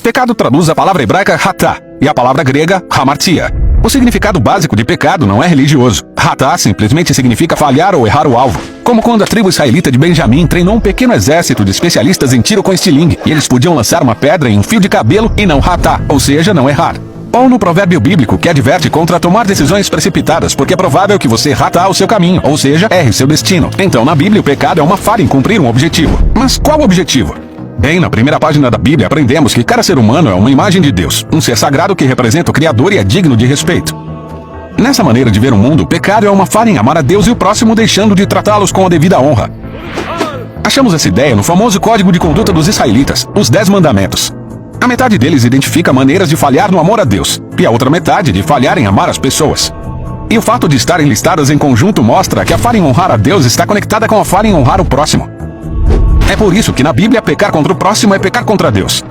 Pecado traduz a palavra hebraica hatá e a palavra grega hamartia. O significado básico de pecado não é religioso. Hatá simplesmente significa falhar ou errar o alvo. Como quando a tribo israelita de Benjamim treinou um pequeno exército de especialistas em tiro com estilingue, e eles podiam lançar uma pedra em um fio de cabelo e não hatá, ou seja, não errar. Ou no provérbio bíblico que adverte contra tomar decisões precipitadas, porque é provável que você hatá o seu caminho, ou seja, erre seu destino. Então na Bíblia o pecado é uma falha em cumprir um objetivo. Mas qual objetivo? Bem, na primeira página da Bíblia aprendemos que cada ser humano é uma imagem de Deus, um ser sagrado que representa o Criador e é digno de respeito. Nessa maneira de ver o mundo, o pecado é uma falha em amar a Deus e o próximo deixando de tratá-los com a devida honra. Achamos essa ideia no famoso Código de Conduta dos Israelitas, os 10 Mandamentos. A metade deles identifica maneiras de falhar no amor a Deus, e a outra metade de falhar em amar as pessoas. E o fato de estarem listadas em conjunto mostra que a falha em honrar a Deus está conectada com a falha em honrar o próximo. É por isso que na Bíblia pecar contra o próximo é pecar contra Deus.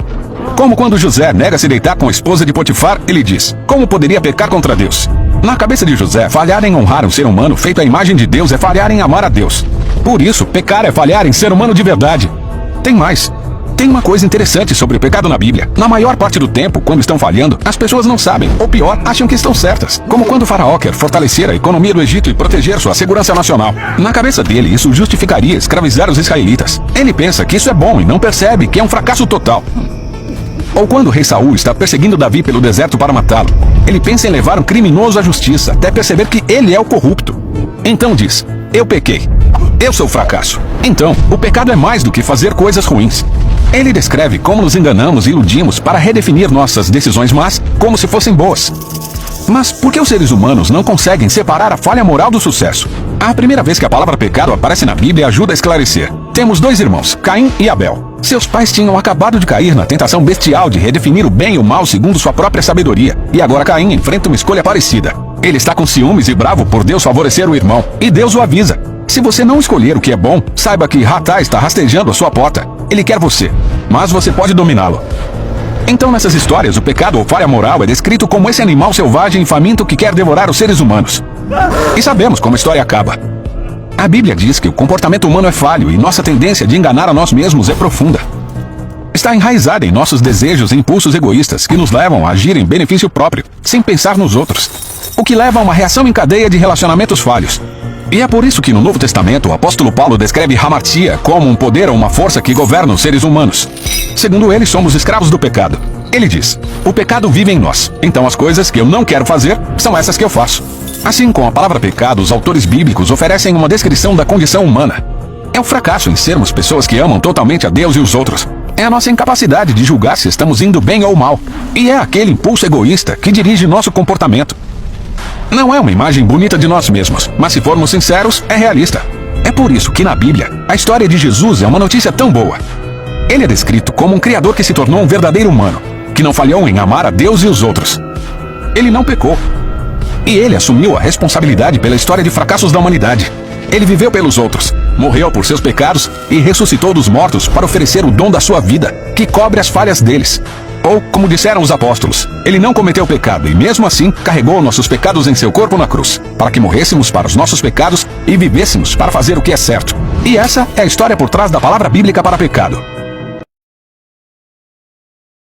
Como quando José nega se deitar com a esposa de Potifar, ele diz: como poderia pecar contra Deus? Na cabeça de José, falhar em honrar um ser humano feito à imagem de Deus é falhar em amar a Deus. Por isso, pecar é falhar em ser humano de verdade. Tem mais. Tem uma coisa interessante sobre o pecado na Bíblia. Na maior parte do tempo, quando estão falhando, as pessoas não sabem, ou pior, acham que estão certas. Como quando o faraó quer fortalecer a economia do Egito e proteger sua segurança nacional. Na cabeça dele, isso justificaria escravizar os israelitas. Ele pensa que isso é bom e não percebe que é um fracasso total. Ou quando o rei Saul está perseguindo Davi pelo deserto para matá-lo. Ele pensa em levar um criminoso à justiça, até perceber que ele é o corrupto. Então diz: eu pequei. Eu sou fracasso. Então, o pecado é mais do que fazer coisas ruins. Ele descreve como nos enganamos e iludimos para redefinir nossas decisões más como se fossem boas. Mas por que os seres humanos não conseguem separar a falha moral do sucesso? A primeira vez que a palavra pecado aparece na Bíblia ajuda a esclarecer. Temos 2 irmãos, Caim e Abel. Seus pais tinham acabado de cair na tentação bestial de redefinir o bem e o mal segundo sua própria sabedoria. E agora Caim enfrenta uma escolha parecida. Ele está com ciúmes e bravo por Deus favorecer o irmão. E Deus o avisa: se você não escolher o que é bom, saiba que Hatá está rastejando a sua porta. Ele quer você, mas você pode dominá-lo. Então nessas histórias, o pecado ou falha moral é descrito como esse animal selvagem e faminto que quer devorar os seres humanos. E sabemos como a história acaba. A Bíblia diz que o comportamento humano é falho e nossa tendência de enganar a nós mesmos é profunda. Está enraizada em nossos desejos e impulsos egoístas que nos levam a agir em benefício próprio, sem pensar nos outros. O que leva a uma reação em cadeia de relacionamentos falhos. E é por isso que no Novo Testamento o apóstolo Paulo descreve hamartia como um poder ou uma força que governa os seres humanos. Segundo ele, somos escravos do pecado. Ele diz: o pecado vive em nós, então as coisas que eu não quero fazer são essas que eu faço. Assim, com a palavra pecado, os autores bíblicos oferecem uma descrição da condição humana. É o fracasso em sermos pessoas que amam totalmente a Deus e os outros. É a nossa incapacidade de julgar se estamos indo bem ou mal. E é aquele impulso egoísta que dirige nosso comportamento. Não é uma imagem bonita de nós mesmos, mas se formos sinceros, é realista. É por isso que na Bíblia, a história de Jesus é uma notícia tão boa. Ele é descrito como um criador que se tornou um verdadeiro humano, que não falhou em amar a Deus e os outros. Ele não pecou. E ele assumiu a responsabilidade pela história de fracassos da humanidade. Ele viveu pelos outros, morreu por seus pecados e ressuscitou dos mortos para oferecer o dom da sua vida, que cobre as falhas deles. Ou, como disseram os apóstolos, ele não cometeu pecado e mesmo assim carregou nossos pecados em seu corpo na cruz, para que morrêssemos para os nossos pecados e vivêssemos para fazer o que é certo. E essa é a história por trás da palavra bíblica para pecado.